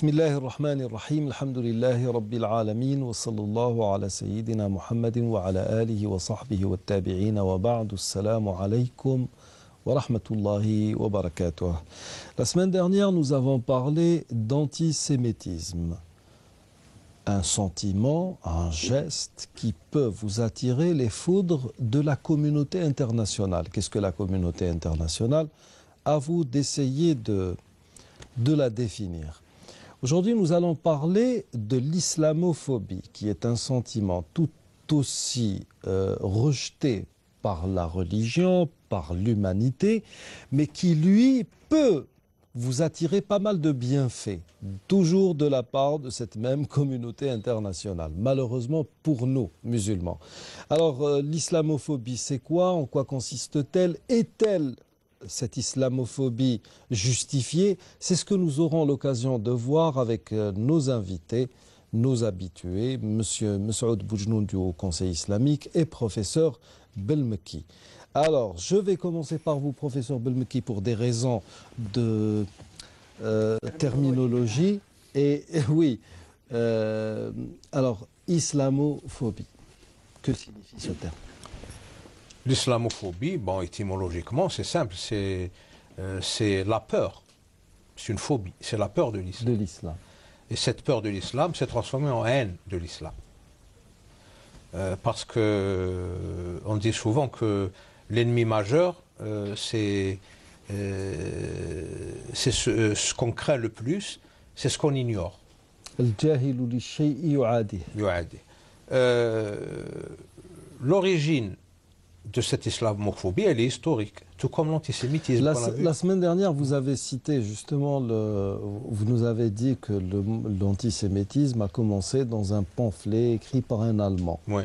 بسم الله الرحمن الرحيم الحمد لله رب العالمين وصلى الله على سيدنا محمد وعلى آله وصحبه والتابعين وبعد السلام عليكم ورحمة الله وبركاته. La semaine dernière, nous avons parlé d'antisémitisme. Un sentiment, un geste qui peut vous attirer les foudres de la communauté internationale. Qu'est-ce que la communauté internationale? À vous d'essayer de la définir. Aujourd'hui, nous allons parler de l'islamophobie, qui est un sentiment tout aussi rejeté par la religion, par l'humanité, mais qui, lui, peut vous attirer pas mal de bienfaits, toujours de la part de cette même communauté internationale, malheureusement pour nous, musulmans. Alors, l'islamophobie, c'est quoi? En quoi consiste-t-elle? Est-elle cette islamophobie justifiée? C'est ce que nous aurons l'occasion de voir avec nos invités, nos habitués, M. Messoud Boujnoun du Haut Conseil islamique et professeur Belmeki. Alors, je vais commencer par vous, professeur Belmeki, pour des raisons de terminologie. Et oui, alors, islamophobie, que signifie ce terme? L'islamophobie, bon, étymologiquement, c'est simple, c'est la peur. C'est une phobie, c'est la peur de l'islam. De l'islam. Et cette peur de l'islam s'est transformée en haine de l'islam. Parce que on dit souvent que l'ennemi majeur, c'est ce qu'on craint le plus, c'est ce qu'on ignore. L'origine de cette islamophobie, elle est historique, tout comme l'antisémitisme. La semaine dernière, vous avez cité justement, vous nous avez dit que l'antisémitisme a commencé dans un pamphlet écrit par un Allemand. Oui.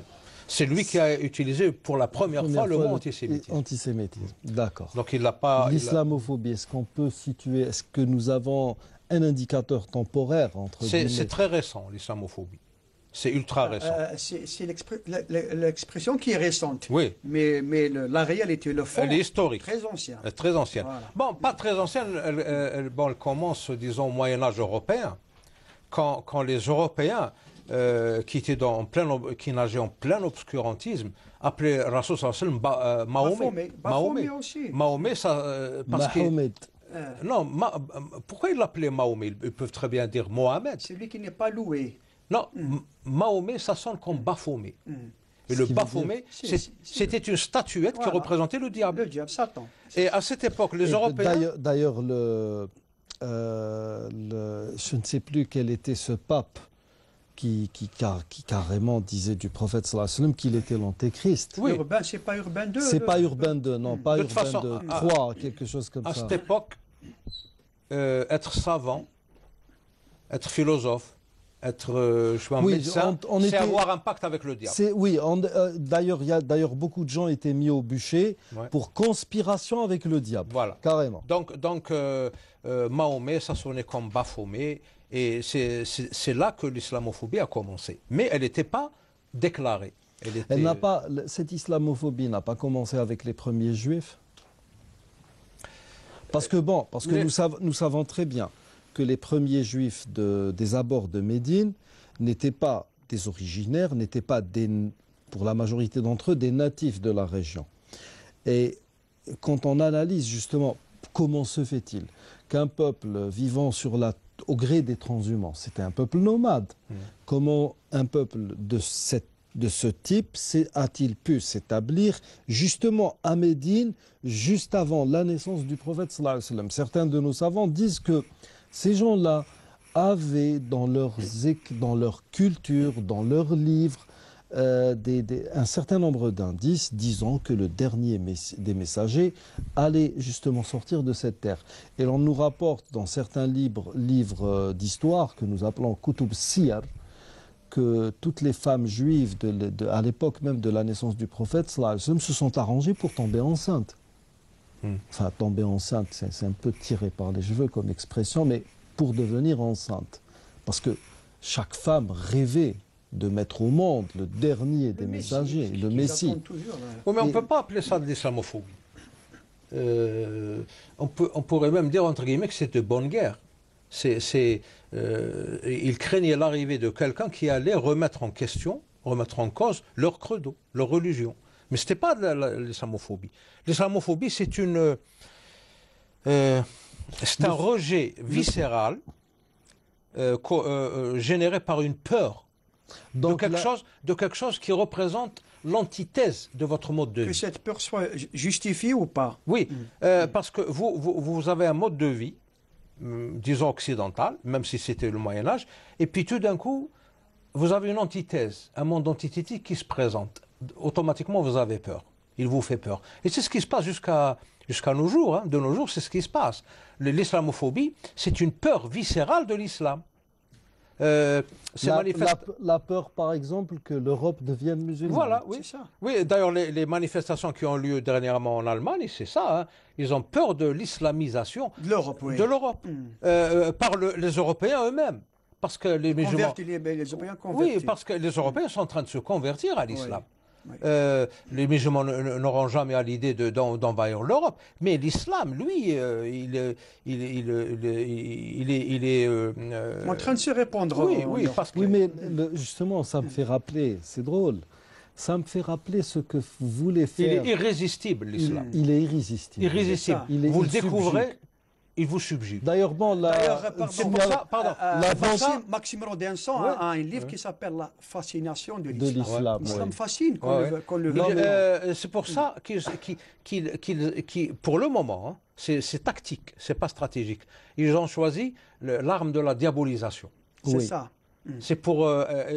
C'est lui qui a utilisé pour la première fois le mot antisémitisme. Antisémitisme, d'accord. Donc il n'a pas... L'islamophobie, est-ce qu'on peut situer, est-ce que nous avons un indicateur temporaire entre guillemets? C'est très récent, l'islamophobie. C'est ultra récent. C'est l'expression qui est récente. Oui. Mais la réalité, le fond, elle est historique. Très ancienne. Très ancienne. Voilà. Bon, pas très ancienne, elle commence, disons, au Moyen-Âge européen, quand les Européens, qui nageaient en plein obscurantisme, appelaient Rasoul sallallahu alayhi wa sallam Mahomet. Mahomet aussi. Mahomet, ça... parce Mahomet. Non, pourquoi ils l'appelaient Mahomet? Ils peuvent très bien dire Mohamed. C'est lui qui n'est pas loué. Non, Mahomet, ça sonne comme Baphomet. Et le Baphomet, c'était une statuette qui représentait le diable. Le diable, Satan. Et à cette époque, les Européens... D'ailleurs, je ne sais plus quel était ce pape qui carrément disait du prophète sallallahu alayhi wa sallam qu'il était l'antéchrist. Oui. C'est pas Urbain II. C'est pas Urbain II, non, pas Urbain II, III, quelque chose comme ça. À cette époque, être savant, être philosophe, être médecin, c'est avoir un pacte avec le diable. Oui, d'ailleurs, beaucoup de gens étaient mis au bûcher pour conspiration avec le diable. Voilà. Carrément. Donc Mahomet, ça sonnait comme Baphomet, et c'est là que l'islamophobie a commencé. Mais elle n'était pas déclarée. Cette islamophobie n'a pas commencé avec les premiers juifs. Parce que nous savons très bien que les premiers juifs des abords de Médine n'étaient pas des originaires, n'étaient pas, pour la majorité d'entre eux, des natifs de la région. Et quand on analyse justement comment se fait-il qu'un peuple vivant au gré des transhumants, c'était un peuple nomade, comment un peuple de ce type a-t-il pu s'établir justement à Médine, juste avant la naissance du prophète sallallahu alayhi wa sallam? Certains de nos savants disent que ces gens-là avaient dans leur culture, dans leurs livres, un certain nombre d'indices disant que le dernier des messagers allait justement sortir de cette terre. Et l'on nous rapporte dans certains livres d'histoire que nous appelons Kutub Siyar, que toutes les femmes juives à l'époque même de la naissance du prophète sallallahu alayhi wa sallam se sont arrangées pour tomber enceintes. Enfin, tomber enceinte, c'est un peu tiré par les cheveux comme expression, mais pour devenir enceinte. Parce que chaque femme rêvait de mettre au monde le dernier des messagers, le Messie. Oui, mais on ne peut pas appeler ça de l'islamophobie. On pourrait même dire, entre guillemets, que c'est de bonne guerre. Ils craignaient l'arrivée de quelqu'un qui allait remettre en question, remettre en cause leur credo, leur religion. Mais ce n'était pas de l'islamophobie. L'islamophobie, c'est un rejet viscéral généré par une peur Donc, de quelque chose qui représente l'antithèse de votre mode de Que vie. cette peur soit justifiée ou pas. Oui, parce que vous avez un mode de vie, disons occidental, même si c'était le Moyen-Âge, et puis tout d'un coup, vous avez une antithèse, un monde antithétique qui se présente. Automatiquement, vous avez peur. Il vous fait peur. Et c'est ce qui se passe jusqu'à nos jours. Hein. De nos jours, c'est ce qui se passe. L'islamophobie, c'est une peur viscérale de l'islam. la peur, par exemple, que l'Europe devienne musulmane. Voilà, oui. C'est ça. Oui, d'ailleurs, les manifestations qui ont lieu dernièrement en Allemagne, c'est ça. Hein. Ils ont peur de l'islamisation De l'Europe, oui. de l'Europe par les Européens eux-mêmes. Parce que les musulmans. Les Européens convertis. Oui, parce que les Européens sont en train de se convertir à l'islam. Oui. Les musulmans n'auront jamais à l'idée d'envahir l'Europe. Mais l'islam, lui, il est En train de se répandre. oui, parce que Oui, mais justement, ça me fait rappeler, c'est drôle, ça me fait rappeler ce que vous voulez il faire. est irrésistible, l'islam. Il est irrésistible. Irrésistible. C'est ça. Vous le Il subjugue. découvrez, il vous subjugue. D'ailleurs, bon, D'ailleurs, C'est pour ça, pardon. Maxime Rodinson Ouais. a un livre qui s'appelle La fascination de de l'islam. l'islam. L'islam oui. fascine, qu'on le Non, veuille. mais, c'est pour ça pour le moment, hein, c'est tactique, c'est pas stratégique. Ils ont choisi l'arme de la diabolisation. C'est Oui. ça. C'est pour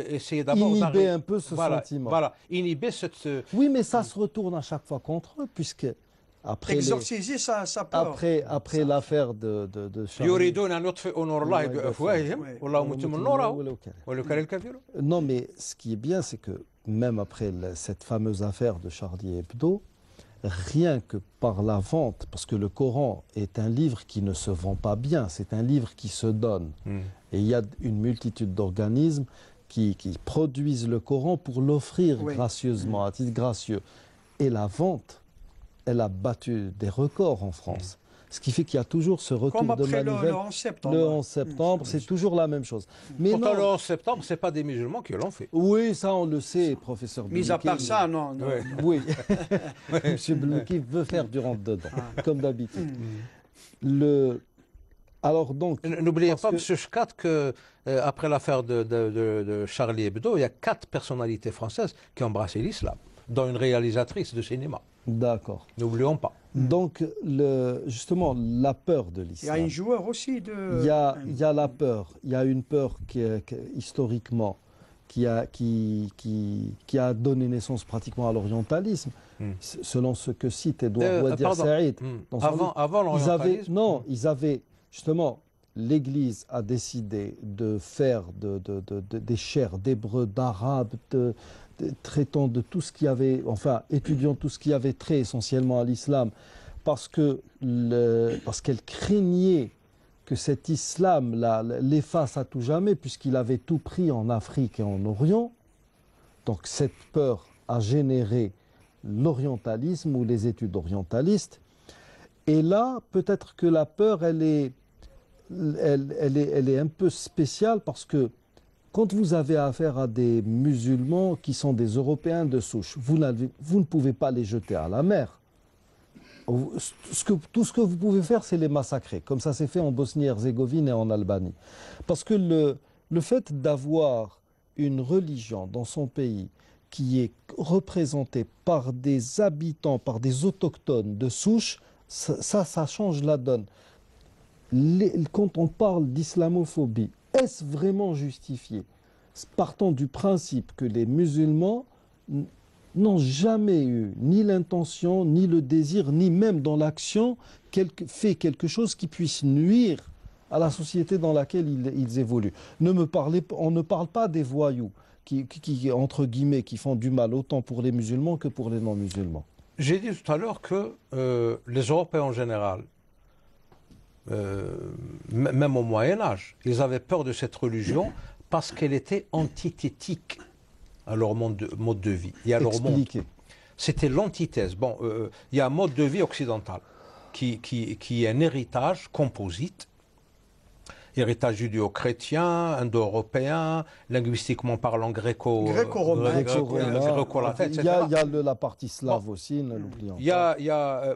essayer d'abord Inhiber d'arriver- un peu ce sentiment. Voilà, inhiber Oui, mais ça se retourne à chaque fois contre eux, puisque après Exorciser sa peur. après l'affaire de Charlie. يريدون أن يطفئوا نور الله بأفواههم Ouais. والله متم نوره ولو كره الكافرون. Non, mais ce qui est bien, c'est que même après cette fameuse affaire de Charlie Hebdo, rien que par la vente, parce que le Coran est un livre qui ne se vend pas bien, c'est un livre qui se donne. Et il y a une multitude d'organismes qui produisent le Coran pour l'offrir Oui. gracieusement, à titre gracieux. Et la vente, elle a battu des records en France. Ce qui fait qu'il y a toujours ce retour Comme de après le manivelle. 11 septembre. Le 11 septembre, c'est toujours la même chose. Mais Pourtant, non, le 11 septembre, ce n'est pas des musulmans qui l'ont fait. oui, ça on le sait, professeur Mis à Boulouki. part ça, non. non. Ouais. Oui, M. Blouki veut faire du rentre-dedans, comme d'habitude. Alors donc, N'oubliez parce pas, que- M. Schkat, qu'après l'affaire de Charlie Hebdo, il y a 4 personnalités françaises qui ont embrassé l'islam, dont une réalisatrice de cinéma. d'accord. N'oublions pas. Donc, justement, la peur de Il y a l'islam. un joueur aussi de. Il y a la peur. Il y a une peur historiquement qui a donné naissance pratiquement à l'orientalisme, selon ce que cite Edouard Wadir pardon. Saïd. dans son livre. Avant l'orientalisme. Ils avaient justement, l'Église a décidé de faire des chairs d'hébreux, d'arabes, traitant de tout ce qui avait, enfin, étudiant tout ce qui avait trait essentiellement à l'islam, parce qu'elle craignait que cet islam l'efface à tout jamais, puisqu'il avait tout pris en Afrique et en Orient. Donc cette peur a généré l'orientalisme ou les études orientalistes. Et là, peut-être que la peur, elle est un peu spéciale, parce que quand vous avez affaire à des musulmans qui sont des Européens de souche, vous ne pouvez pas les jeter à la mer. Tout ce que vous pouvez faire, c'est les massacrer, comme ça s'est fait en Bosnie-Herzégovine et en Albanie. Parce que le fait d'avoir une religion dans son pays qui est représentée par des habitants, par des autochtones de souche, ça change la donne. Quand on parle d'islamophobie, est-ce vraiment justifié? Partant du principe que les musulmans n'ont jamais eu ni l'intention, ni le désir, ni même dans l'action, fait quelque chose qui puisse nuire à la société dans laquelle ils évoluent. On ne parle pas des voyous qui, entre guillemets, qui font du mal autant pour les musulmans que pour les non-musulmans. J'ai dit tout à l'heure que les Européens en général, même au Moyen-Âge, ils avaient peur de cette religion parce qu'elle était antithétique à leur mode de vie et à leur monde. Expliquez. C'était l'antithèse. Bon, il y a un mode de vie occidental qui est un héritage composite héritage judéo-chrétien, indo-européen, linguistiquement parlant Gréco-romain, gréco-latin, Il etc. y a la partie slave aussi, ne l'oublions Il y pas. a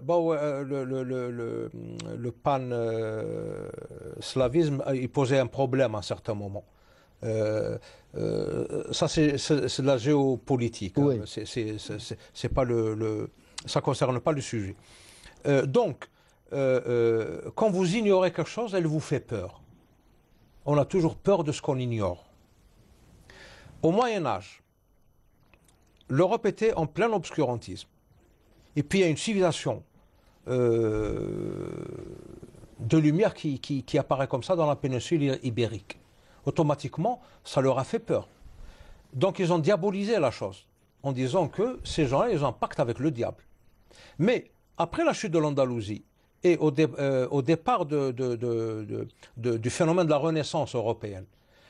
le pan-slavisme, il posait un problème à un certain moment. Ça, c'est de la géopolitique. Oui. Hein. C'est pas ça concerne pas le sujet. Donc, quand vous ignorez quelque chose, elle vous fait peur. On a toujours peur de ce qu'on ignore. Au Moyen Âge, l'Europe était en plein obscurantisme. Et puis il y a une civilisation de lumière qui apparaît comme ça dans la péninsule ibérique. Automatiquement, ça leur a fait peur. Donc ils ont diabolisé la chose en disant que ces gens-là, ils ont un pacte avec le diable. Mais après la chute de l'Andalousie et au départ du phénomène de la Renaissance européenne,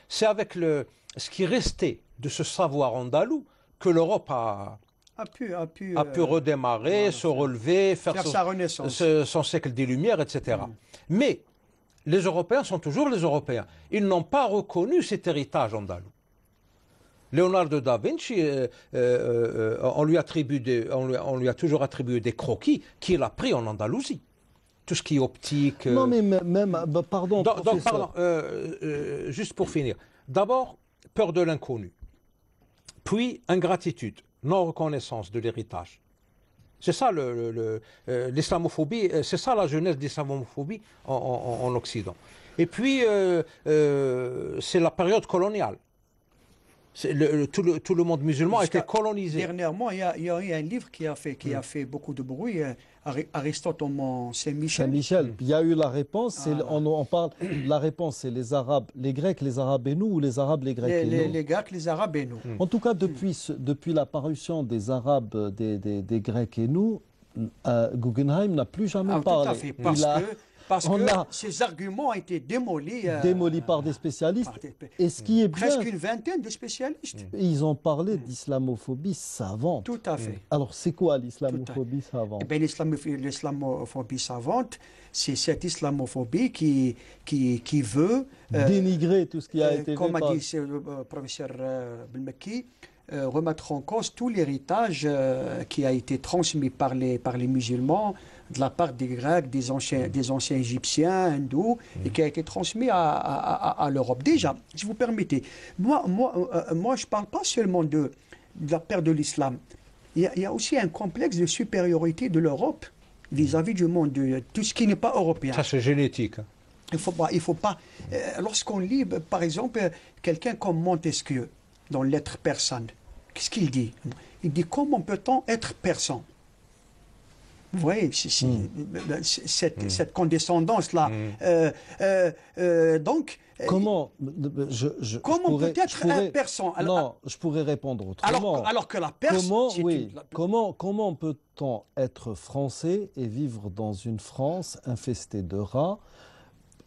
c'est avec ce qui restait de ce savoir andalou que l'Europe a pu redémarrer, voilà, se relever, faire sa renaissance. son siècle des Lumières, etc. Mais les Européens sont toujours les Européens. Ils n'ont pas reconnu cet héritage andalou. Leonardo da Vinci, on lui a toujours attribué des croquis qu'il a pris en Andalousie. Tout ce qui est optique. Non, mais même, pardon. Donc, pardon, juste pour finir. D'abord, peur de l'inconnu. Puis, ingratitude, non-reconnaissance de l'héritage. C'est ça l'islamophobie, c'est ça la genèse de l'islamophobie en Occident. Et puis, c'est la période coloniale. Tout le monde musulman a été colonisé. Dernièrement, il y a eu un livre qui a fait beaucoup de bruit, Aristote en Saint-Michel. Saint-Michel. Il y a eu la réponse. On parle. La réponse, c'est les Arabes, les Grecs, les Arabes et nous, ou les Arabes, les Grecs et nous. Les Grecs, les Arabes et nous. En tout cas, depuis l'apparition des Arabes, des Grecs et nous, Guggenheim n'a plus jamais parlé. Tout à fait, parce que ces arguments ont été démolis. Démolis par des spécialistes. Et ce qui est bien, presque une vingtaine de spécialistes. Ils ont parlé d'islamophobie savante. Tout à fait. Alors, c'est quoi l'islamophobie savante? L'islamophobie savante, c'est cette islamophobie qui veut dénigrer tout ce qui a été fait. Comme a dit le professeur Belmeki, remettre en cause tout l'héritage qui a été transmis par les musulmans, de la part des Grecs, des anciens Égyptiens, hindous, et qui a été transmis à l'Europe. Déjà, si vous permettez, moi je ne parle pas seulement de la perte de l'islam. Il y a aussi un complexe de supériorité de l'Europe vis-à-vis du monde, de tout ce qui n'est pas européen. Ça, c'est génétique. Il faut pas. Lorsqu'on lit, par exemple, quelqu'un comme Montesquieu, dans L'être persane, qu'est-ce qu'il dit? Il dit comment peut-on être persan? Vous voyez, cette condescendance-là. Donc, comment peut-être un persan? Non, je pourrais répondre autrement. Alors que la Perse, comment peut-on être français et vivre dans une France infestée de rats,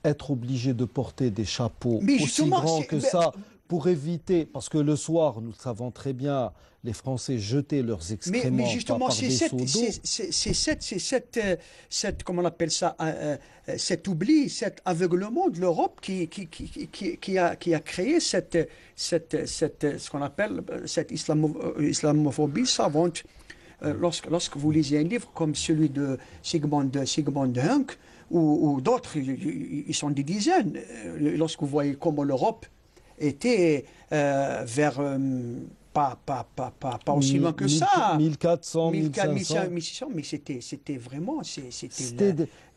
être obligé de porter des chapeaux aussi grands que ça pour éviter, parce que le soir, nous le savons très bien, les Français jetaient leurs excréments mais justement, par des seaux d'eau. C'est comment on appelle ça, cet oubli, cet aveuglement de l'Europe qui a créé ce qu'on appelle cette islamophobie savante. Lorsque vous lisez un livre comme celui de Sigmund Hunk, ou d'autres, ils sont des dizaines, lorsque vous voyez comment l'Europe était vers... pas aussi loin que ça. 1400, 1500. 1600, mais c'était vraiment...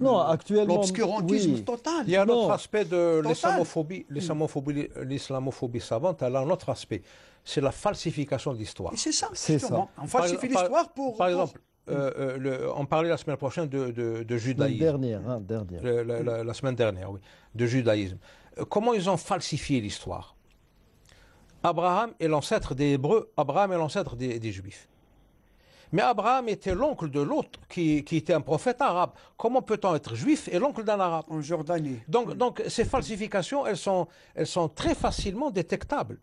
Non, actuellement... L'obscurantisme total. Il y a un autre aspect de l'islamophobie savante, elle a un autre aspect. C'est la falsification de l'histoire. C'est ça, justement. On falsifie l'histoire pour... Par exemple, on parlait la semaine prochaine de judaïsme. La semaine dernière, oui. De judaïsme. Comment ils ont falsifié l'histoire? Abraham est l'ancêtre des Hébreux, Abraham est l'ancêtre des Juifs. Mais Abraham était l'oncle de l'autre qui était un prophète arabe. Comment peut-on être juif et l'oncle d'un arabe? En Jordanie. Donc ces falsifications, elles sont très facilement détectables.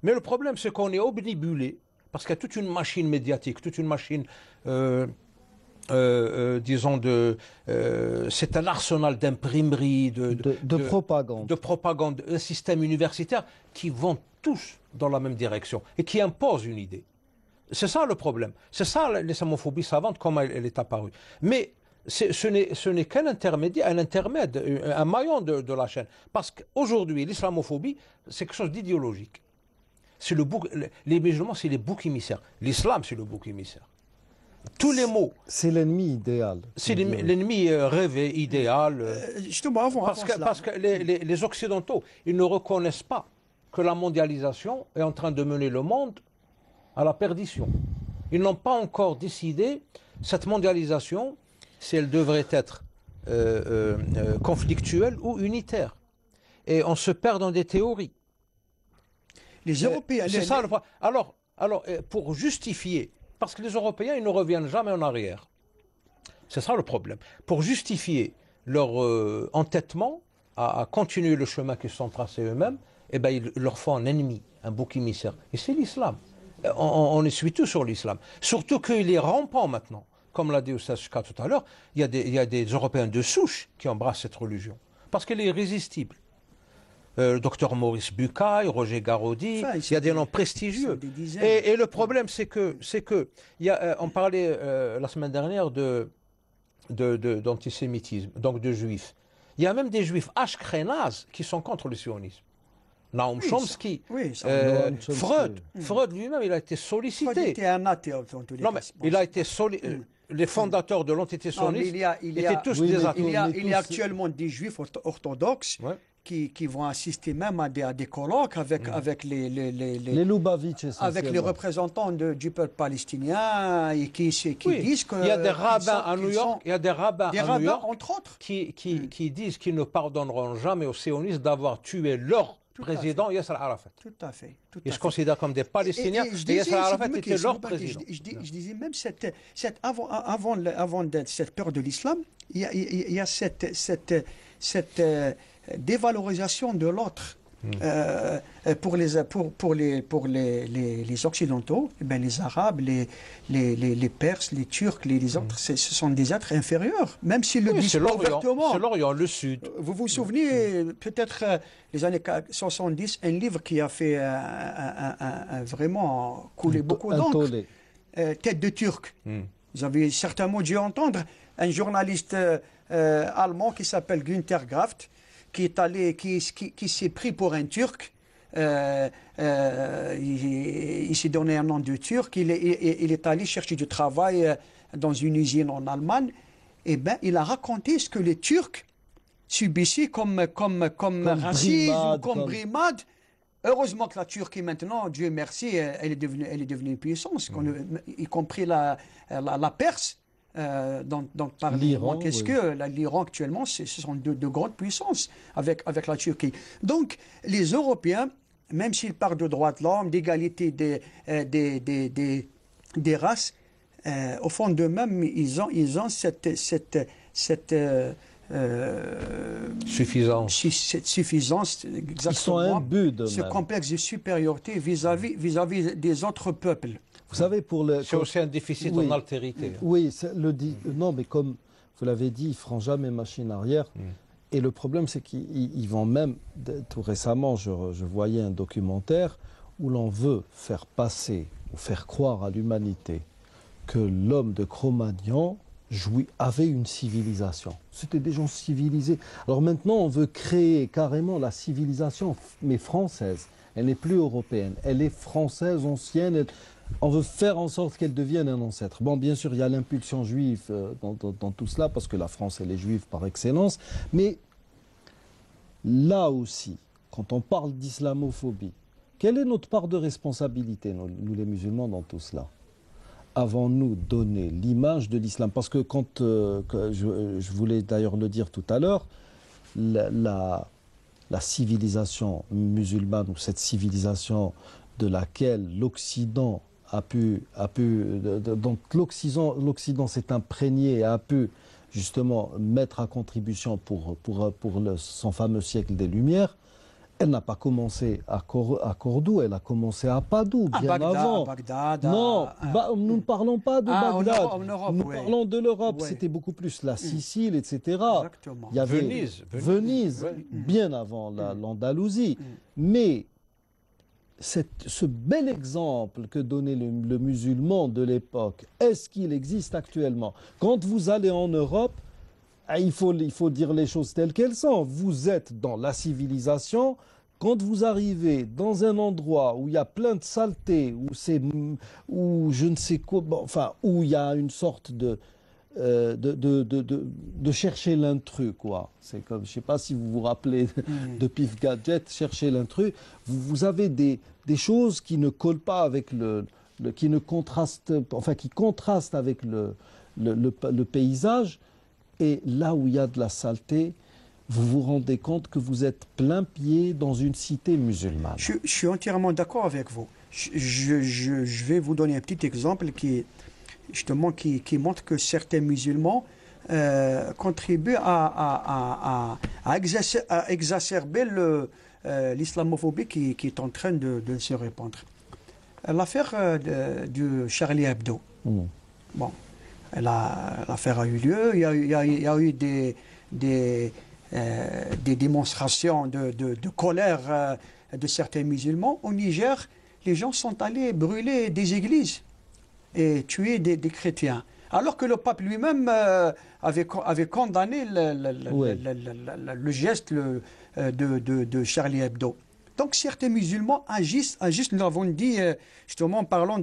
Mais le problème, c'est qu'on est obnubilé, parce qu'il y a toute une machine médiatique, toute une machine disons, c'est un arsenal d'imprimerie, propagande. De propagande, un système universitaire qui vont tous dans la même direction et qui impose une idée. C'est ça le problème. C'est ça l'islamophobie savante, comment elle est apparue. Mais ce n'est qu'un intermédiaire, un maillon de la chaîne. Parce qu'aujourd'hui, l'islamophobie, c'est quelque chose d'idéologique. Les musulmans, c'est les boucs émissaires. L'islam, c'est le bouc émissaire. Tous les mots. C'est l'ennemi idéal. C'est l'ennemi rêvé, idéal. Justement, parce que les Occidentaux, ils ne reconnaissent pas que la mondialisation est en train de mener le monde à la perdition. Ils n'ont pas encore décidé, cette mondialisation, si elle devrait être conflictuelle ou unitaire. Et on se perd dans des théories. Les Européens... C'est ça le problème. Alors, pour justifier, parce que les Européens, ils ne reviennent jamais en arrière. C'est ça le problème. Pour justifier leur entêtement à continuer le chemin qu'ils se sont tracés eux-mêmes, eh ben, ils leur font un ennemi, un bouc émissaire. Et c'est l'islam. On essuie tout sur l'islam. Surtout qu'il est rampant maintenant. Comme l'a dit Oussas Chka tout à l'heure, il y a des Européens de souche qui embrassent cette religion. Parce qu'elle est irrésistible. Docteur Maurice Bucaille, Roger Garaudy, il y a des noms prestigieux. Et le problème, c'est que on parlait la semaine dernière d'antisémitisme, donc de juifs. Il y a même des juifs ashkénazes qui sont contre le sionisme. Naum Chomsky, Freud lui-même, il a été sollicité. Freud était un athée, en tous les cas. Non, mais il a été sollicité. Les fondateurs de l'entité sioniste étaient tous des athées. Il y a actuellement des juifs orthodoxes qui vont assister même à des colloques avec les Lubavitch, avec les représentants du peuple palestinien et qui disent que... Il y a des rabbins à New York, entre autres, qui disent qu'ils ne pardonneront jamais aux sionistes d'avoir tué leur président Yasser Arafat. Tout à fait. Ils se considèrent comme des Palestiniens et Yasser Arafat était leur président. Je disais même, avant cette peur de l'islam, il y a cette dévalorisation de l'autre. Pour les Occidentaux, eh bien, les Arabes, les Perses, les Turcs, les autres, ce sont des êtres inférieurs, même s'ils le disent ouvertement. C'est l'Orient, le Sud. Vous vous souvenez, peut-être les années 70, un livre qui a fait vraiment couler beaucoup d'encre, Tête de Turc. Vous avez certainement dû entendre un journaliste allemand qui s'appelle Günther Graft, qui s'est pris pour un Turc. Il s'est donné un nom de Turc. Il est allé chercher du travail dans une usine en Allemagne. Et ben, il a raconté ce que les Turcs subissaient comme racisme ou comme brimade. Heureusement que la Turquie maintenant, Dieu merci, elle est devenue une puissance, y compris la Perse. Donc par l'Iran, l'Iran actuellement, ce sont de grandes puissances avec la Turquie. Donc les Européens, même s'ils parlent de droits de l'homme, d'égalité des races, au fond d'eux-mêmes, ils ont cette suffisance, exactement, ils sont imbus ce complexe de supériorité vis-à-vis des autres peuples. Vous savez, c'est aussi un déficit en altérité. Oui, non, mais comme vous l'avez dit, ils ne feront jamais machine arrière. Et le problème, c'est qu'ils vont même, tout récemment, je voyais un documentaire où l'on veut faire passer ou faire croire à l'humanité que l'homme de Cro-Magnon avait une civilisation. C'était des gens civilisés. Alors maintenant, on veut créer carrément la civilisation, mais française. Elle n'est plus européenne, elle est française, ancienne. On veut faire en sorte qu'elle devienne un ancêtre. Bon, bien sûr, il y a l'impulsion juive dans tout cela, parce que la France, elle est juive par excellence. Mais là aussi, quand on parle d'islamophobie, quelle est notre part de responsabilité, nous les musulmans, dans tout cela? Avons-nous donné l'image de l'islam? Parce que je voulais d'ailleurs le dire tout à l'heure, la civilisation musulmane, ou cette civilisation de laquelle l'Occident donc l'Occident s'est imprégné et a pu justement mettre à contribution pour son fameux siècle des Lumières, Elle n'a pas commencé à Cordoue, elle a commencé à Padoue, À bien Bagdad, avant. Bagdad, Non, nous ne parlons pas de Bagdad. En Europe, Nous oui. parlons de l'Europe. Oui. C'était beaucoup plus la Sicile, etc. Exactement. Il y avait Venise. Venise, bien avant l'Andalousie. Mais ce bel exemple que donnait le musulman de l'époque, est-ce qu'il existe actuellement? Quand vous allez en Europe, il faut dire les choses telles qu'elles sont. Vous êtes dans la civilisation. Quand vous arrivez dans un endroit où il y a plein de saleté, où je ne sais quoi, bon, enfin, où il y a une sorte de chercher l'intrus, quoi. C'est comme, je ne sais pas si vous vous rappelez de Pif Gadget, chercher l'intrus. Vous avez des choses qui ne collent pas avec qui ne contrastent, enfin, qui contrastent avec le paysage. Et là où il y a de la saleté, vous vous rendez compte que vous êtes plein pied dans une cité musulmane. Je suis entièrement d'accord avec vous. Je vais vous donner un petit exemple justement, qui montre que certains musulmans contribuent à exacerber l'islamophobie qui est en train de se répandre. L'affaire du Charlie Hebdo. Bon, l'affaire a eu lieu. Il y a eu des démonstrations de colère de certains musulmans. Au Niger, les gens sont allés brûler des églises et tuer des chrétiens. Alors que le pape lui-même avait condamné le geste de Charlie Hebdo. Donc certains musulmans agissent, nous l'avons dit justement en parlant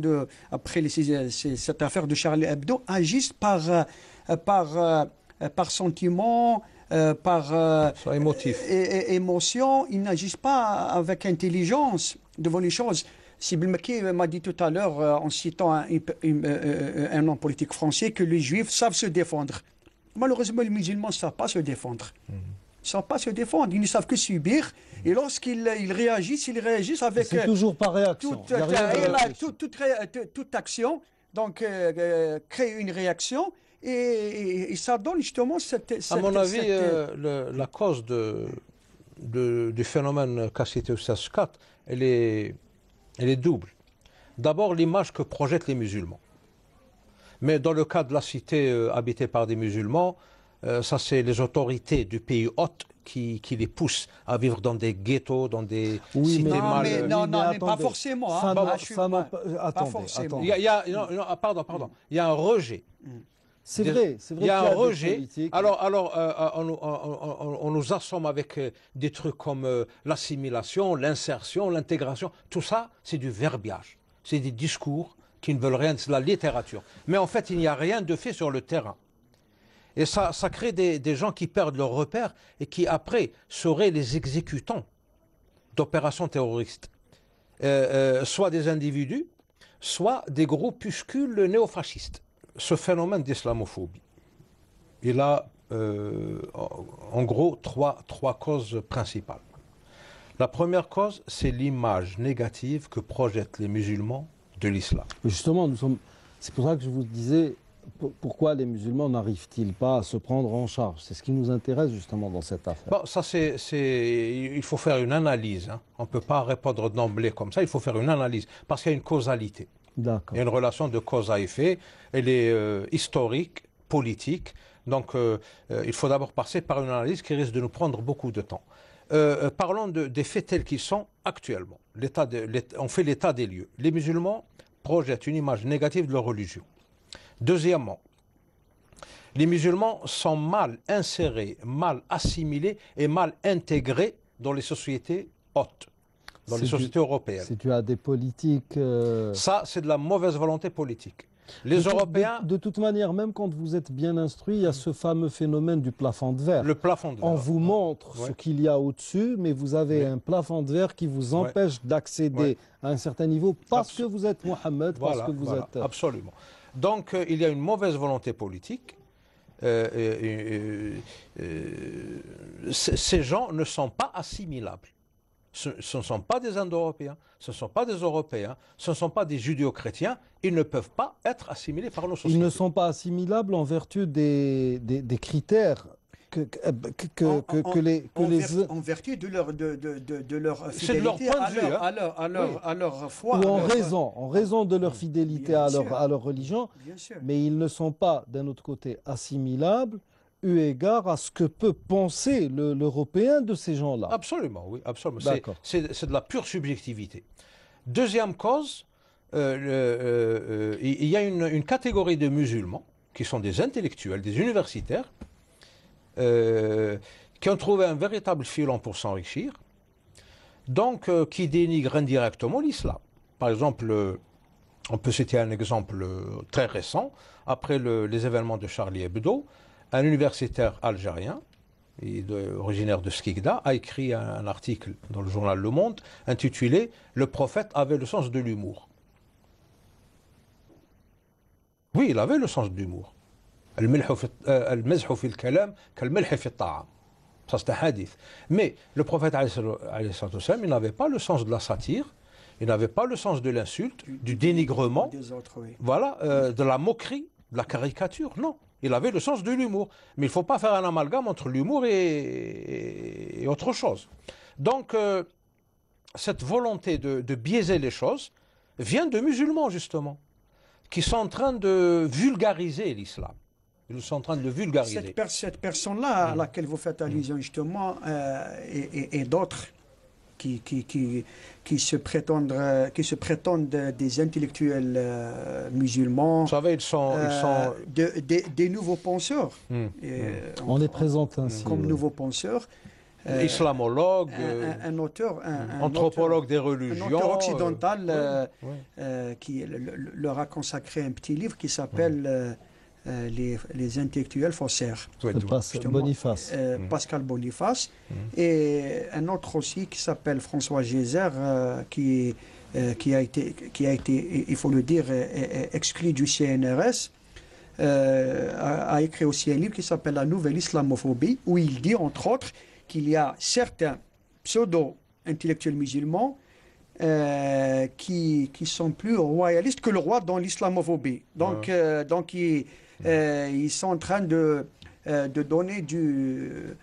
après cette affaire de Charlie Hebdo, agissent par sentiment, par émotion. Ils n'agissent pas avec intelligence devant les choses. Sibyl Maki m'a dit tout à l'heure, en citant un homme politique français, que les juifs savent se défendre. Malheureusement, les musulmans ne savent pas se défendre. Ils ne savent pas se défendre, ils ne savent que subir. Et lorsqu'ils réagissent, ils réagissent avec... C'est toujours par réaction. Toute action, donc crée une réaction, et ça donne justement à mon avis, la cause du phénomène qu'a cité Oustaz Skat, elle est double. D'abord, l'image que projettent les musulmans. Mais dans le cas de la cité habitée par des musulmans, ça c'est les autorités du pays hôte qui les poussent à vivre dans des ghettos, dans des cités mal... mais pas forcément. Attendez. Pardon. Il y a un rejet. C'est vrai. Il y a un rejet. Alors, on nous assomme avec des trucs comme l'assimilation, l'insertion, l'intégration. Tout ça, c'est du verbiage. C'est des discours qui ne veulent rien, c'est de la littérature. Mais en fait, il n'y a rien de fait sur le terrain. Et ça crée des gens qui perdent leurs repères et qui, après, seraient les exécutants d'opérations terroristes. Soit des individus, soit des groupuscules néofascistes. Ce phénomène d'islamophobie, il a en gros trois causes principales. La première cause, c'est l'image négative que projettent les musulmans de l'islam. Justement, c'est pour ça que je vous disais, pourquoi les musulmans n'arrivent-ils pas à se prendre en charge? C'est ce qui nous intéresse justement dans cette affaire. Bon, ça il faut faire une analyse. On ne peut pas répondre d'emblée comme ça, il faut faire une analyse, parce qu'il y a une causalité. Il y a une relation de cause à effet, elle est historique, politique, donc il faut d'abord passer par une analyse qui risque de nous prendre beaucoup de temps. Parlons des faits tels qu'ils sont actuellement. On fait l'état des lieux. Les musulmans projettent une image négative de leur religion. Deuxièmement, les musulmans sont mal insérés, mal assimilés et mal intégrés dans les sociétés hautes. Dans les sociétés européennes. C'est dû à des politiques... Ça, c'est de la mauvaise volonté politique. Les Européens... De toute manière, même quand vous êtes bien instruit, il y a ce fameux phénomène du plafond de verre. Le plafond de verre. On vous montre ce qu'il y a au-dessus, mais vous avez un plafond de verre qui vous empêche d'accéder à un certain niveau parce que vous êtes Mohammed, parce que vous êtes... Absolument. Donc, il y a une mauvaise volonté politique. Ces gens ne sont pas assimilables. Ce ne sont pas des Indo-Européens, ce ne sont pas des Européens, ce ne sont pas des Judéo-chrétiens. Ils ne peuvent pas être assimilés par nos sociétés. Ils ne sont pas assimilables en vertu des critères en vertu de leur C'est de leur fidélité point de vue, à leur foi. ou à en raison de leur fidélité Bien à sûr. à leur religion, Bien sûr. mais ils ne sont pas, d'un autre côté, assimilables, eu égard à ce que peut penser l'Européen de ces gens-là. Absolument, oui, absolument. D'accord. C'est de la pure subjectivité. Deuxième cause, il y a une catégorie de musulmans qui sont des intellectuels, des universitaires, qui ont trouvé un véritable filon pour s'enrichir, donc qui dénigrent indirectement l'islam. Par exemple, on peut citer un exemple très récent, après les événements de Charlie Hebdo, un universitaire algérien, originaire de Skikda, a écrit un article dans le journal Le Monde intitulé « Le prophète avait le sens de l'humour ». Oui, il avait le sens de l'humour. المزح في الكلام كالملح في الطعام. Ça, c'est un hadith. Mais le prophète, il n'avait pas le sens de la satire, il n'avait pas le sens de l'insulte, du dénigrement, Des autres, oui. voilà, de la moquerie, de la caricature. Non, il avait le sens de l'humour. Mais il ne faut pas faire un amalgame entre l'humour et autre chose. Donc, cette volonté de biaiser les choses vient de musulmans, justement, qui sont en train de vulgariser l'islam. Ils sont en train de le vulgariser. Cette personne-là à laquelle vous faites allusion justement et d'autres qui se prétendent des intellectuels musulmans, Vous savez, ils sont des nouveaux penseurs. On les présente ainsi. Comme oui. nouveaux penseurs. islamologues, Un auteur, un anthropologues des un religions. auteur occidental ouais. qui leur a consacré un petit livre qui s'appelle les intellectuels faussaires. Justement, Boniface. Pascal Boniface, et un autre aussi qui s'appelle François Gézer, qui a été, il faut le dire, exclu du CNRS, a écrit aussi un livre qui s'appelle La Nouvelle Islamophobie, où il dit, entre autres, qu'il y a certains pseudo-intellectuels musulmans qui sont plus royalistes que le roi dans l'islamophobie. Donc, ils sont en train de donner de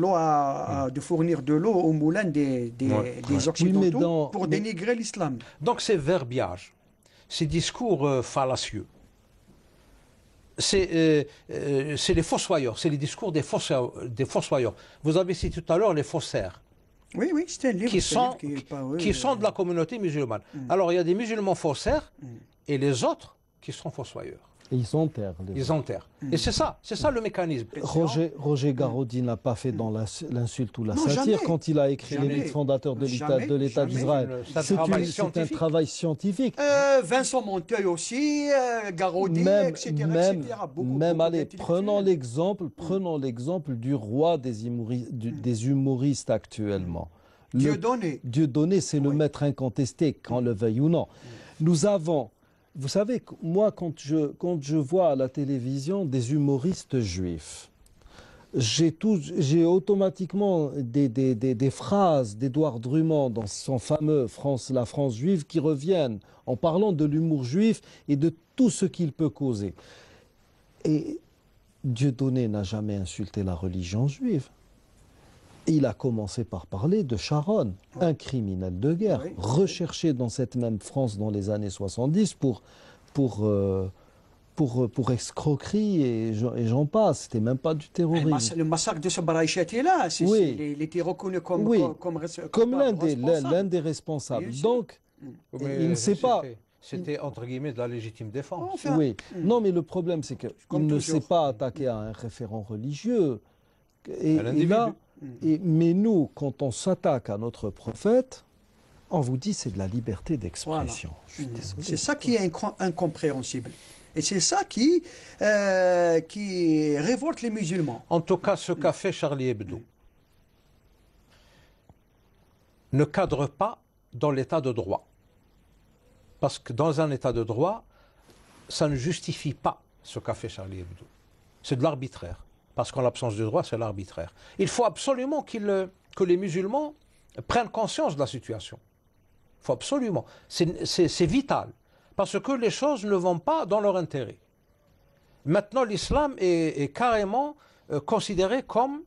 l'eau de fournir de l'eau au moulin des Occidentaux pour dénigrer l'islam. Donc ces verbiages, ces discours fallacieux, c'est les fossoyeurs, c'est les discours des fossoyeurs. Vous avez cité tout à l'heure les faussaires. Oui, c'est un livre qui sont de la communauté musulmane. Alors il y a des musulmans faussaires et les autres qui sont fossoyeurs. Et ils enterrent. Ils enterrent. Et c'est ça le mécanisme. Roger Garaudy n'a pas fait dans l'insulte ou la Non, satire jamais. quand il a écrit les livres fondateurs de l'État d'Israël. C'est un travail scientifique. Vincent Monteuil aussi, Garaudy, etc. Prenons l'exemple du roi des humoristes actuellement. Dieudonné, c'est le maître incontesté, qu'on le veuille ou non. Nous avons, vous savez, moi, quand je vois à la télévision des humoristes juifs, j'ai automatiquement des phrases d'Édouard Drummond dans son fameux La France juive qui reviennent en parlant de l'humour juif et de tout ce qu'il peut causer. Et Dieudonné n'a jamais insulté la religion juive. Il a commencé par parler de Sharon, un criminel de guerre, recherché dans cette même France dans les années 70 pour escroquerie et j'en passe. C'était même pas du terrorisme. Le massacre de Sabaraïchet est là. Il était reconnu comme l'un des responsables. Donc, il ne sait pas. C'était entre guillemets de la légitime défense. Enfin, oui. Non, mais le problème, c'est qu'il ne s'est pas attaqué à un référent religieux. Mais nous, quand on s'attaque à notre prophète, on vous dit c'est de la liberté d'expression. Voilà. C'est ça qui est incompréhensible. Et c'est ça qui révolte les musulmans. En tout cas, ce qu'a fait Charlie Hebdo ne cadre pas dans l'état de droit. Parce que dans un état de droit, ça ne justifie pas ce qu'a fait Charlie Hebdo. C'est de l'arbitraire. Parce qu'en l'absence de droit, c'est l'arbitraire. Il faut absolument que les musulmans prennent conscience de la situation. Il faut absolument. C'est vital. Parce que les choses ne vont pas dans leur intérêt. Maintenant, l'islam est carrément considéré comme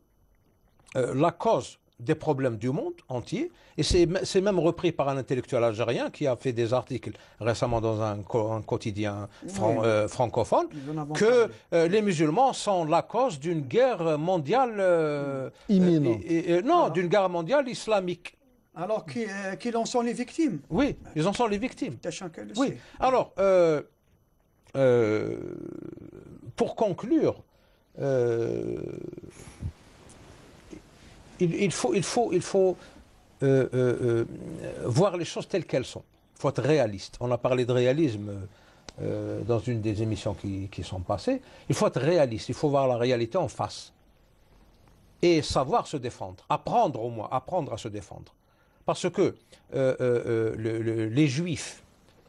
la cause des problèmes du monde entier. Et c'est même repris par un intellectuel algérien qui a fait des articles récemment dans un quotidien francophone, que les musulmans sont la cause d'une guerre mondiale imminente. Non, d'une guerre mondiale islamique. Alors qu'ils en sont les victimes. Oui, ils en sont les victimes. Chacun le Oui. sait. Alors, pour conclure, il faut voir les choses telles qu'elles sont. Il faut être réaliste. On a parlé de réalisme dans une des émissions qui sont passées. Il faut être réaliste. Il faut voir la réalité en face. Et savoir se défendre. Apprendre au moins. Apprendre à se défendre. Parce que les juifs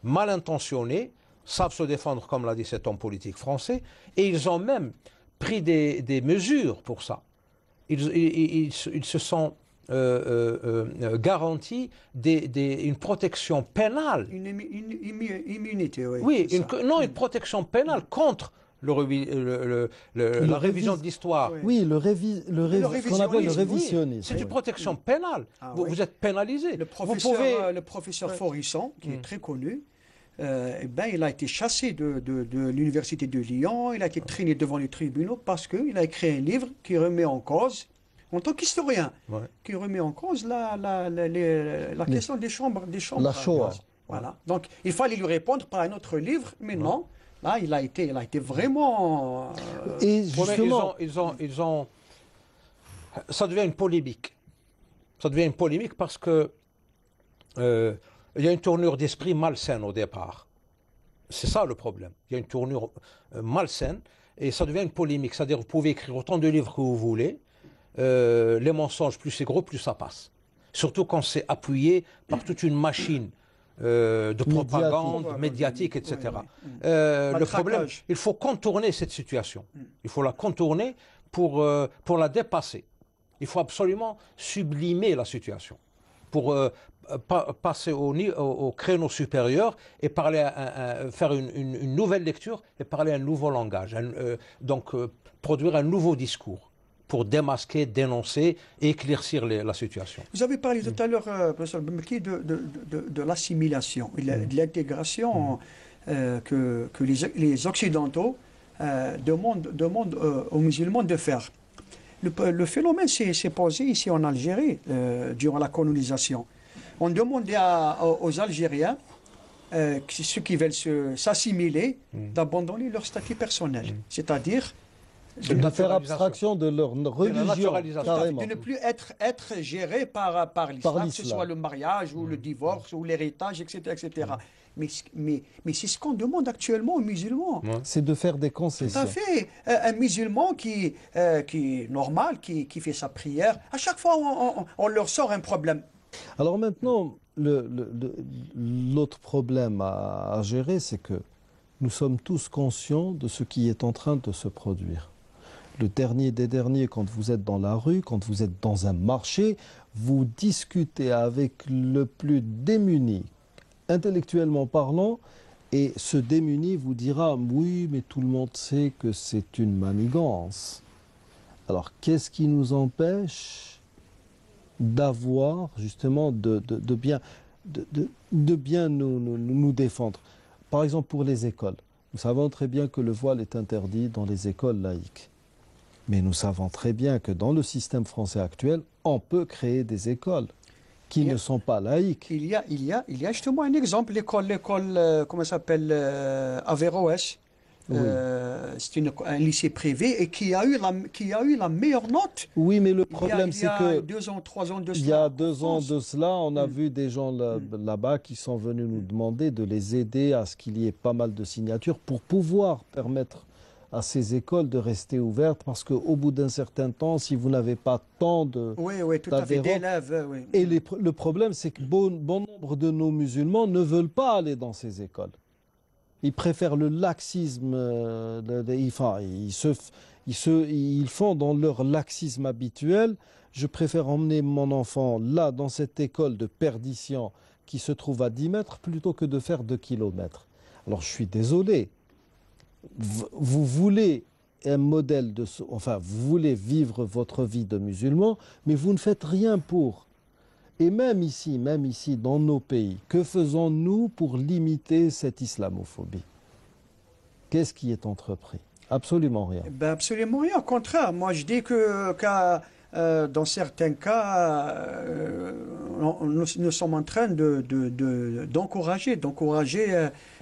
mal intentionnés savent se défendre, comme l'a dit cet homme politique français, et ils ont même pris des mesures pour ça. Ils se sont garantis une protection pénale. Une immunité, oui. Oui, une protection pénale contre la révision de l'histoire. Oui, ce qu'on appelle le révisionnisme. C'est une protection pénale. Vous êtes pénalisé. Le professeur Forisson, qui est très connu, il a été chassé de l'université de Lyon, il a été traîné devant les tribunaux parce qu'il a écrit un livre qui remet en cause, en tant qu'historien, qui remet en cause la question des chambres. La Shoah. Voilà. Donc il fallait lui répondre par un autre livre, mais non. Là, il a été vraiment. Et justement, ils ont. Ça devient une polémique. Ça devient une polémique parce que il y a une tournure d'esprit malsaine au départ. C'est ça le problème. Il y a une tournure malsaine et ça devient une polémique. C'est-à-dire, vous pouvez écrire autant de livres que vous voulez. Les mensonges, plus c'est gros, plus ça passe. Surtout quand c'est appuyé par toute une machine de propagande, médiatique, etc. Le problème, il faut contourner cette situation. Il faut la contourner pour la dépasser. Il faut absolument sublimer la situation pour passer au créneau supérieur et faire une nouvelle lecture et parler un nouveau langage. Donc, produire un nouveau discours pour démasquer, dénoncer et éclaircir la situation. Vous avez parlé tout à l'heure, professeur Bemki, de l'assimilation, de l'intégration que les Occidentaux demandent aux musulmans de faire. Le phénomène s'est posé ici en Algérie durant la colonisation. On demandait aux Algériens, ceux qui veulent s'assimiler, d'abandonner leur statut personnel, c'est-à-dire de faire abstraction de leur religion, carrément. De ne plus être géré par l'islam, que ce soit le mariage ou le divorce ou l'héritage, etc. etc. Mais c'est ce qu'on demande actuellement aux musulmans. C'est de faire des concessions. Tout à fait. Un musulman qui est normal, qui fait sa prière, à chaque fois on leur sort un problème. Alors maintenant, l'autre problème à gérer, c'est que nous sommes tous conscients de ce qui est en train de se produire. Le dernier des derniers, quand vous êtes dans la rue, quand vous êtes dans un marché, vous discutez avec le plus démuni, intellectuellement parlant, et ce démuni vous dira « oui, mais tout le monde sait que c'est une manigance ». Alors, qu'est-ce qui nous empêche d'avoir, justement, de bien nous défendre? Par exemple, pour les écoles. Nous savons très bien que le voile est interdit dans les écoles laïques. Mais nous savons très bien que dans le système français actuel, on peut créer des écoles qui ne sont pas laïques. Il y a justement un exemple, l'école comment ça s'appelle, Averroès. Oui. C'est un lycée privé et qui a eu la meilleure note. Oui, mais le problème, c'est que il y a 2 ans, 3 ans de cela. Il y a 2 ans de cela, on a vu des gens là-bas qui sont venus nous demander de les aider à ce qu'il y ait pas mal de signatures pour pouvoir permettre à ces écoles de rester ouvertes, parce qu'au bout d'un certain temps, si vous n'avez pas tant d'élèves, oui. Et le problème, c'est que bon nombre de nos musulmans ne veulent pas aller dans ces écoles. Ils préfèrent le laxisme, ils font dans leur laxisme habituel. Je préfère emmener mon enfant là, dans cette école de perdition qui se trouve à 10 mètres, plutôt que de faire 2 kilomètres. Alors je suis désolé. vous voulez un modèle enfin, vous voulez vivre votre vie de musulman, mais vous ne faites rien pour. Et même ici, dans nos pays, que faisons-nous pour limiter cette islamophobie? Qu'est-ce qui est entrepris? Absolument rien. Ben absolument rien. Au contraire, moi je dis dans certains cas, nous sommes en train d'encourager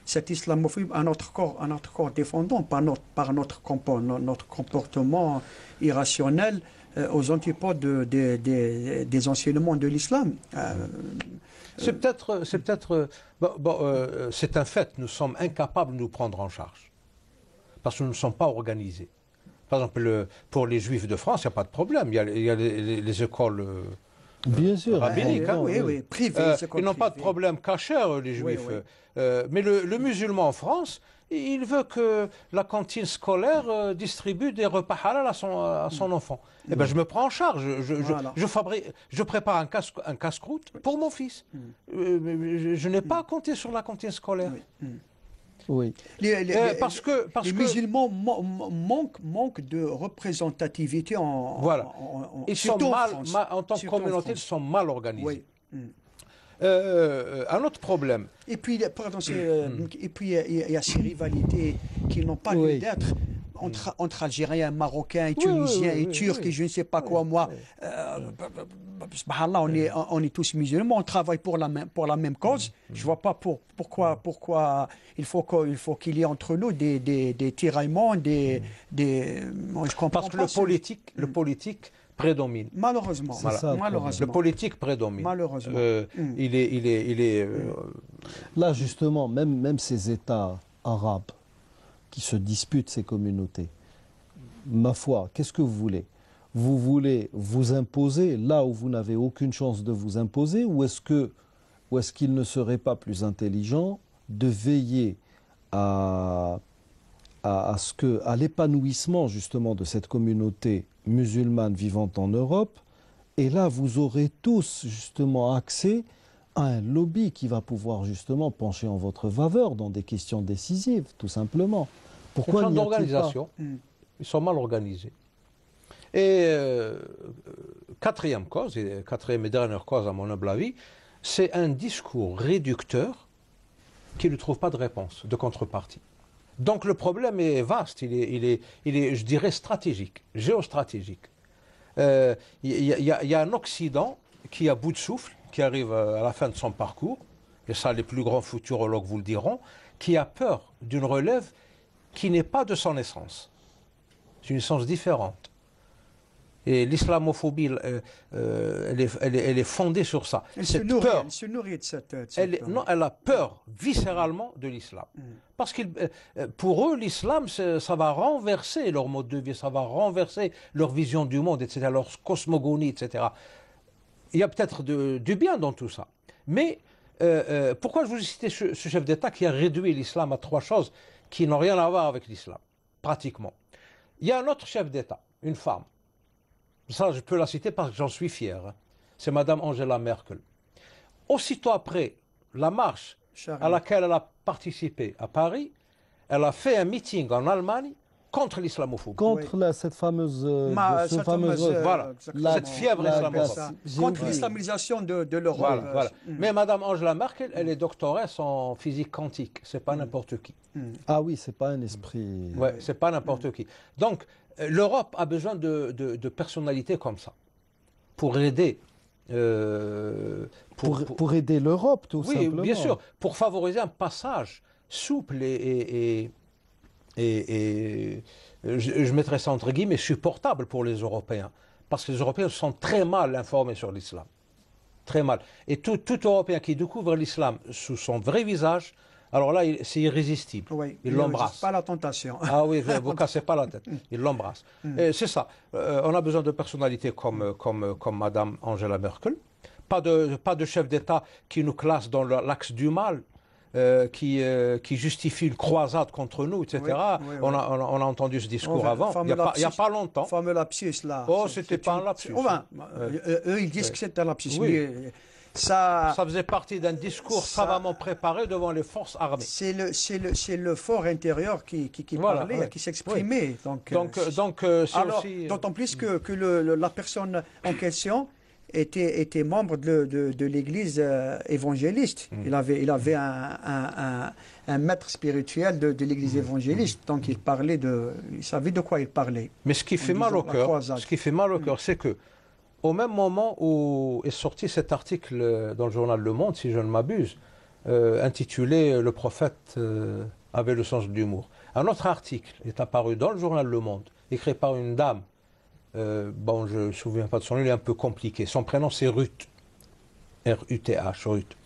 cette islamophobie à notre corps défendant, par notre comportement irrationnel aux antipodes des enseignements de l'islam. C'est un fait, nous sommes incapables de nous prendre en charge, parce que nous ne sommes pas organisés. Par exemple, pour les Juifs de France, il n'y a pas de problème. Il y a les écoles bien sûr, rabbiniques. Oui, privées. Ils n'ont pas de problème cachère, les Juifs. Oui. Mais le musulman en France, il veut que la cantine scolaire distribue des repas halal à son enfant. Eh bien, je me prends en charge. Je prépare un casse-croûte pour mon fils. Je n'ai pas à compter sur la cantine scolaire. Oui. Parce que les musulmans manquent de représentativité ils sont en tant que communauté, ils sont mal organisés. Oui. Un autre problème. Et puis, il y a ces rivalités qui n'ont pas lieu d'être entre Algériens, Marocains, Tunisiens et Turcs et je ne sais pas quoi. Moi, on est tous musulmans, on travaille pour la même cause. Je ne vois pas pourquoi il faut qu'il y ait entre nous des tiraillements, je comprends parce que le politique prédomine. Malheureusement. Le politique prédomine. Malheureusement. Il est Là, justement, même ces États arabes qui se disputent ces communautés, ma foi, qu'est-ce que vous voulez? Vous voulez vous imposer là où vous n'avez aucune chance de vous imposer, ou est-ce qu'il ne serait pas plus intelligent de veiller à l'épanouissement justement de cette communauté musulmane vivant en Europe, et là vous aurez tous justement accès à un lobby qui va pouvoir justement pencher en votre faveur dans des questions décisives, tout simplement. Pourquoi une n'y a-t-il d'organisation. Ils sont mal organisés. Et quatrième et dernière cause, à mon humble avis, c'est un discours réducteur qui ne trouve pas de réponse, de contrepartie. Donc le problème est vaste, il est, je dirais, stratégique, géostratégique. Il y a un Occident qui est à bout de souffle, qui arrive à la fin de son parcours, et ça les plus grands futurologues vous le diront, qui a peur d'une relève qui n'est pas de son essence. C'est une essence différente. Et l'islamophobie, elle est fondée sur ça. Elle se nourrit de cette peur. Non, elle a peur viscéralement de l'islam. Parce que pour eux, l'islam, ça va renverser leur mode de vie, ça va renverser leur vision du monde, etc., leur cosmogonie, etc. Il y a peut-être du bien dans tout ça. Mais pourquoi je vous ai cité ce chef d'État qui a réduit l'islam à 3 choses qui n'ont rien à voir avec l'islam, pratiquement. Il y a un autre chef d'État, une femme. Ça, je peux la citer parce que j'en suis fier. C'est Madame Angela Merkel. Aussitôt après la marche à laquelle elle a participé à Paris, elle a fait un meeting en Allemagne contre l'islamophobie. Contre cette fameuse cette fièvre islamophobe. Contre l'islamisation de l'Europe. Voilà. Mais Madame Angela Merkel, elle est doctoresse en physique quantique. C'est pas n'importe qui. Ah oui, c'est pas un esprit. Ouais, c'est pas n'importe qui. Donc, l'Europe a besoin de personnalités comme ça pour aider. Pour aider l'Europe, tout simplement. Oui, bien sûr, pour favoriser un passage souple et je mettrais ça entre guillemets supportable pour les Européens, parce que les Européens sont très mal informés sur l'islam, très mal. Et tout Européen qui découvre l'islam sous son vrai visage, alors là, c'est irrésistible. Oui, il l'embrasse. Pas la tentation. Ah oui, vous ne cassez pas la tête. Il l'embrasse. C'est ça. On a besoin de personnalités comme Madame Angela Merkel. Pas de chef d'État qui nous classe dans l'axe du mal. Qui justifie une croisade contre nous, etc. Oui. On a entendu ce discours avant, il n'y a pas longtemps. Fameux lapsus, là. Oh, c'était pas un lapsus. Eux, ils disent que c'est un lapsus. Oui. Ça, Ça faisait partie d'un discours Ça- savamment préparé devant les forces armées. c'est le fort intérieur qui Voilà, parlait, ouais. qui s'exprimait. Donc c'est Alors, aussi... d'autant plus que la personne en question était membre de l'église évangéliste. Il avait un maître spirituel de l'église évangéliste. Donc il savait de quoi il parlait. Mais ce qui fait en mal au disant la cœur, croisade. ce qui fait mal au cœur, c'est que au même moment où est sorti cet article dans le journal Le Monde, si je ne m'abuse, intitulé Le prophète avait le sens de l'humour. Un autre article est apparu dans le journal Le Monde, écrit par une dame. Bon, je ne me souviens pas de son nom, il est un peu compliqué. Son prénom, c'est Ruth. R-U-T-H, Ruth.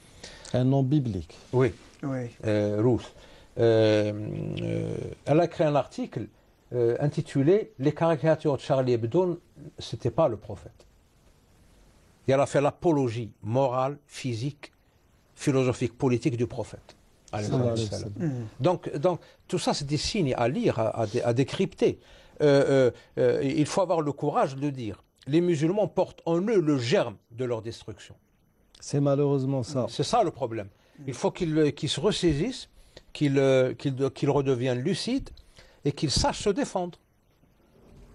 Un nom biblique. Oui, Oui. Ruth. Elle a écrit un article intitulé Les caricatures de Charlie Hebdo, c'était pas le prophète. Et elle a fait l'apologie morale, physique, philosophique, politique du prophète. Donc, tout ça, c'est des signes à lire, à décrypter. Il faut avoir le courage de dire les musulmans portent en eux le germe de leur destruction. C'est malheureusement ça. C'est ça le problème. Il faut qu'ils se ressaisissent, qu'ils redeviennent lucides et qu'ils sachent se défendre.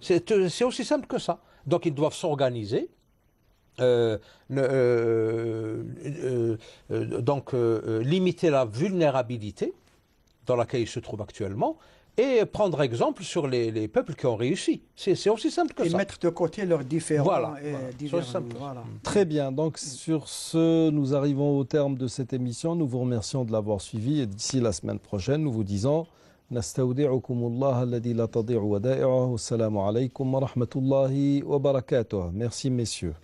C'est aussi simple que ça. Donc ils doivent s'organiser, limiter la vulnérabilité dans laquelle ils se trouvent actuellement et prendre exemple sur les peuples qui ont réussi. C'est aussi simple que Et ça. mettre de côté leurs différends. Voilà, et voilà. divers- C'est simple. voilà. Très bien, donc sur ce, nous arrivons au terme de cette émission. Nous vous remercions de l'avoir suivi et d'ici la semaine prochaine, nous vous disons نستودعكم الله الذي لا تضيع ودائعه والسلام عليكم ورحمة الله وبركاته. Merci messieurs.